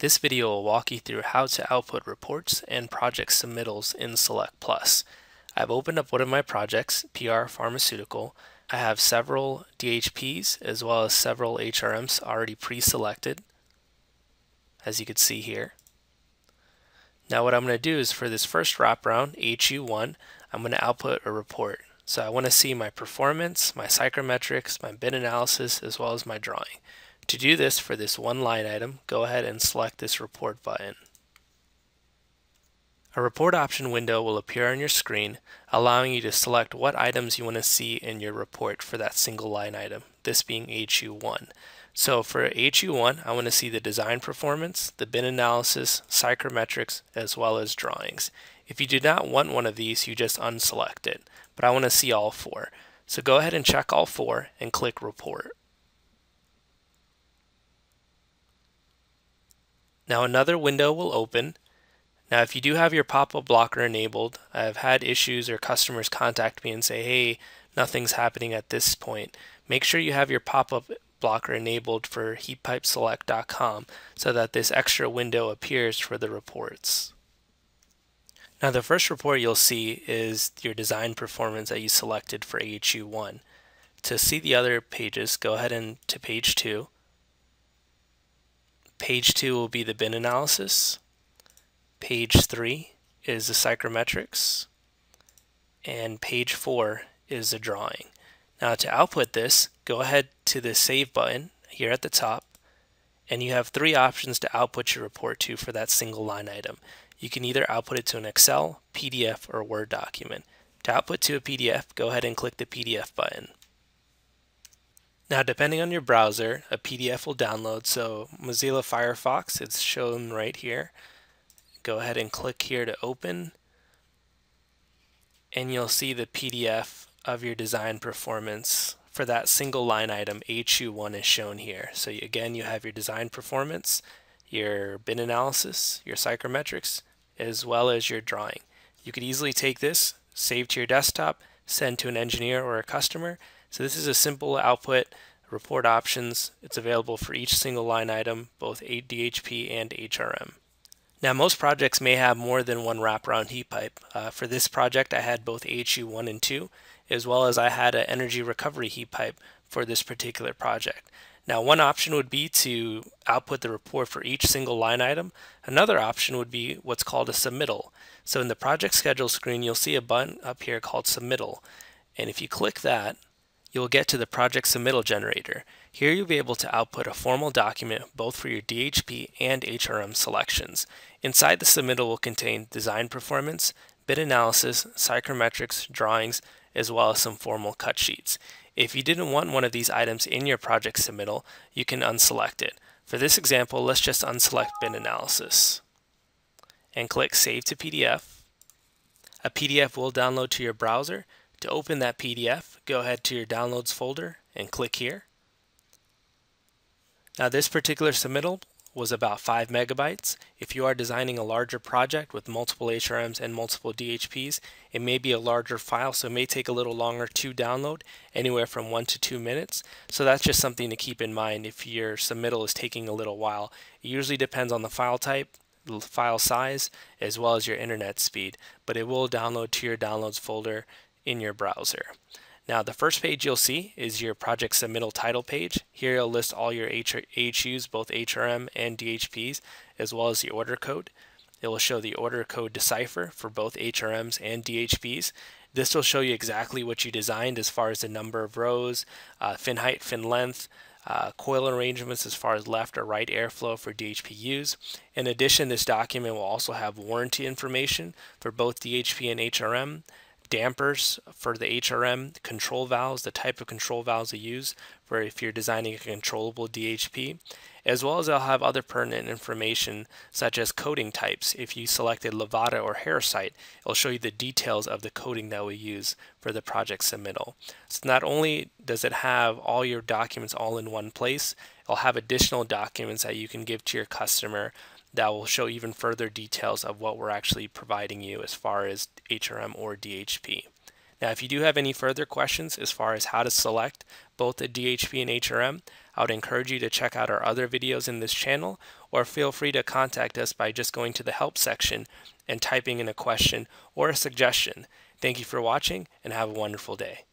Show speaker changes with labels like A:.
A: This video will walk you through how to output reports and project submittals in Select Plus. I've opened up one of my projects, PR Pharmaceutical. I have several DHPs as well as several HRMs already pre-selected, as you can see here. Now what I'm going to do is for this first wraparound, HU1, I'm going to output a report. So I want to see my performance, my psychrometrics, my bin analysis, as well as my drawing. To do this for this one line item, go ahead and select this report button. A report option window will appear on your screen, allowing you to select what items you want to see in your report for that single line item, this being HU1. So for HU1, I want to see the design performance, the bin analysis, psychrometrics, as well as drawings. If you do not want one of these, you just unselect it, but I want to see all four. So go ahead and check all four and click Report. Now another window will open. Now if you do have your pop-up blocker enabled, I've had issues or customers contact me and say, hey, nothing's happening at this point. Make sure you have your pop-up blocker enabled for heatpipeselect.com so that this extra window appears for the reports. Now the first report you'll see is your design performance that you selected for HU1. To see the other pages, go ahead and to page 2. Page 2 will be the bin analysis. Page 3 is the psychrometrics. And page 4 is the drawing. Now to output this, go ahead to the Save button here at the top, and you have 3 options to output your report to for that single line item. You can either output it to an Excel, PDF, or Word document. To output to a PDF, go ahead and click the PDF button. Now depending on your browser, a PDF will download, so Mozilla Firefox, it's shown right here. Go ahead and click here to open, and you'll see the PDF of your design performance for that single line item HU1 is shown here. So again, you have your design performance, your bin analysis, your psychrometrics, as well as your drawing. You could easily take this, save to your desktop, send to an engineer or a customer. So this is a simple output report options. It's available for each single line item, both DHP and HRM. Now most projects may have more than one wraparound heat pipe. For this project I had both HU1 and 2, as well as I had an energy recovery heat pipe for this particular project. Now one option would be to output the report for each single line item. Another option would be what's called a submittal. So in the project schedule screen you'll see a button up here called Submittal, and if you click that, you'll get to the project submittal generator. Here you'll be able to output a formal document both for your DHP and HRM selections. Inside the submittal will contain design performance, bid analysis, psychrometrics, drawings, as well as some formal cut sheets. If you didn't want one of these items in your project submittal, you can unselect it. For this example, let's just unselect bin analysis and click Save to PDF. A PDF will download to your browser. To open that PDF, go ahead to your Downloads folder and click here. Now this particular submittal was about 5 megabytes. If you are designing a larger project with multiple HRMs and multiple DHPs, it may be a larger file, so it may take a little longer to download, anywhere from 1 to 2 minutes. So that's just something to keep in mind if your submittal is taking a little while. It usually depends on the file type, the file size, as well as your internet speed, but it will download to your Downloads folder in your browser. Now the first page you'll see is your project submittal title page. Here it'll list all your HUs, both HRM and DHPs, as well as the order code. It will show the order code decipher for both HRMs and DHPs. This will show you exactly what you designed as far as the number of rows, fin height, fin length, coil arrangements as far as left or right airflow for DHPUs. In addition, this document will also have warranty information for both DHP and HRM, dampers for the HRM, control valves, the type of control valves to use for if you're designing a controllable DHP, as well as I'll have other pertinent information such as coating types. If you selected Levada or Herosite, it'll show you the details of the coating that we use for the project submittal. So not only does it have all your documents all in one place, it'll have additional documents that you can give to your customer that will show even further details of what we're actually providing you as far as HRM or DHP. Now, if you do have any further questions as far as how to select both the DHP and HRM, I would encourage you to check out our other videos in this channel, or feel free to contact us by just going to the help section and typing in a question or a suggestion. Thank you for watching and have a wonderful day.